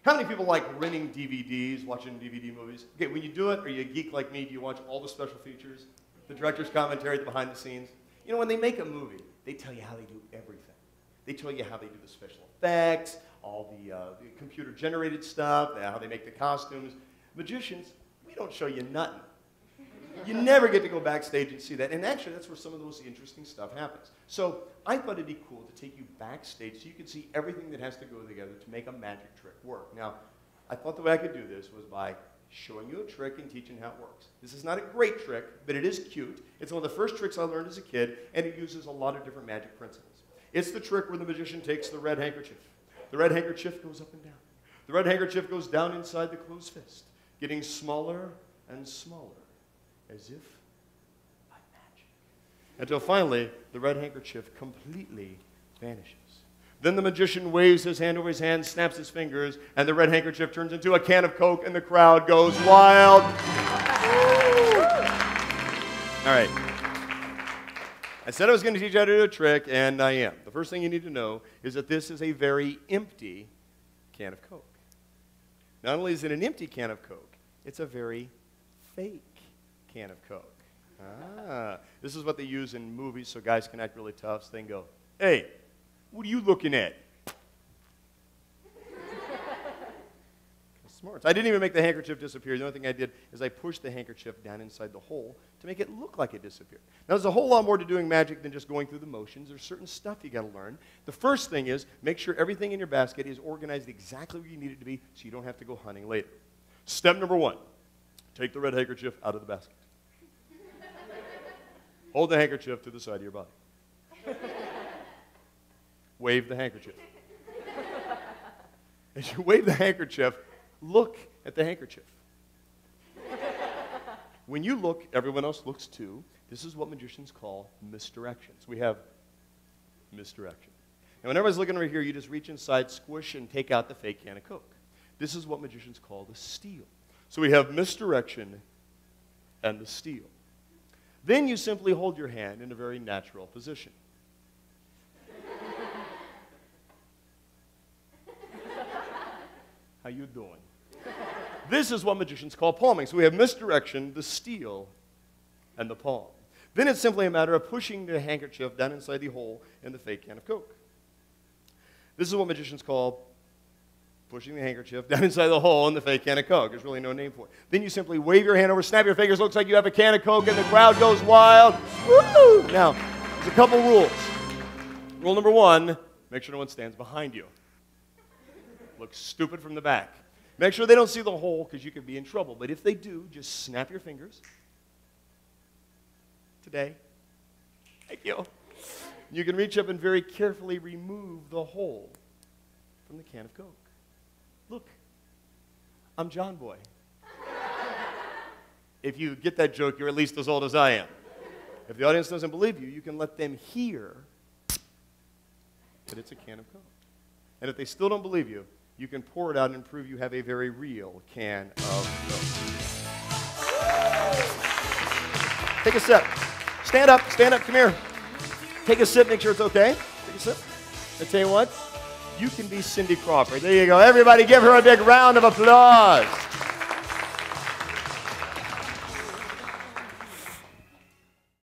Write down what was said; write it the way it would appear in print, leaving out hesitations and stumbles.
How many people like renting DVDs, watching DVD movies? Okay, when you do it, are you a geek like me? Do you watch all the special features? The director's commentary, the behind the scenes? You know, when they make a movie, they tell you how they do everything. They tell you how they do the special effects, all the computer-generated stuff, how they make the costumes. Magicians, we don't show you nothing. You never get to go backstage and see that. And actually, that's where some of the most interesting stuff happens. So I thought it'd be cool to take you backstage so you could see everything that has to go together to make a magic trick work. Now, I thought the way I could do this was by showing you a trick and teaching how it works. This is not a great trick, but it is cute. It's one of the first tricks I learned as a kid, and it uses a lot of different magic principles. It's the trick where the magician takes the red handkerchief. The red handkerchief goes up and down. The red handkerchief goes down inside the closed fist, getting smaller and smaller, as if by magic, until finally the red handkerchief completely vanishes. Then the magician waves his hand over his hand, snaps his fingers, and the red handkerchief turns into a can of Coke, and the crowd goes wild. All right. I said I was going to teach you how to do a trick, and I am. The first thing you need to know is that this is a very empty can of Coke. Not only is it an empty can of Coke, it's a very fake can of Coke. This is what they use in movies so guys can act really tough. So they can go, "Hey, what are you looking at?" Smart. So I didn't even make the handkerchief disappear. The only thing I did is I pushed the handkerchief down inside the hole to make it look like it disappeared. Now, there's a whole lot more to doing magic than just going through the motions. There's certain stuff you got to learn. The first thing is make sure everything in your basket is organized exactly where you need it to be so you don't have to go hunting later. Step number 1, take the red handkerchief out of the basket. Hold the handkerchief to the side of your body. Wave the handkerchief. As you wave the handkerchief, look at the handkerchief. When you look, everyone else looks too. This is what magicians call misdirections. We have misdirection. Now, when everybody's looking over here, you just reach inside, squish, and take out the fake can of Coke. This is what magicians call the steal. So we have misdirection and the steal. Then you simply hold your hand in a very natural position. How you doing? This is what magicians call palming. So we have misdirection, the steal, and the palm. Then it's simply a matter of pushing the handkerchief down inside the hole in the fake can of Coke. This is what magicians call pushing the handkerchief down inside the hole in the fake can of Coke. There's really no name for it. Then you simply wave your hand over, snap your fingers, looks like you have a can of Coke, and the crowd goes wild. Woo! Now, there's a couple rules. Rule number 1, make sure no one stands behind you. Look stupid from the back. Make sure they don't see the hole because you could be in trouble. But if they do, just snap your fingers. Today. Thank you. You can reach up and very carefully remove the hole from the can of Coke. Look, I'm John Boy. If you get that joke, you're at least as old as I am. If the audience doesn't believe you, you can let them hear that it's a can of Coke. And if they still don't believe you, you can pour it out and prove you have a very real can of Coke. Take a sip. Stand up, come here. Take a sip, make sure it's okay. Take a sip. I tell you what, you can be Cindy Crawford. There you go. Everybody give her a big round of applause.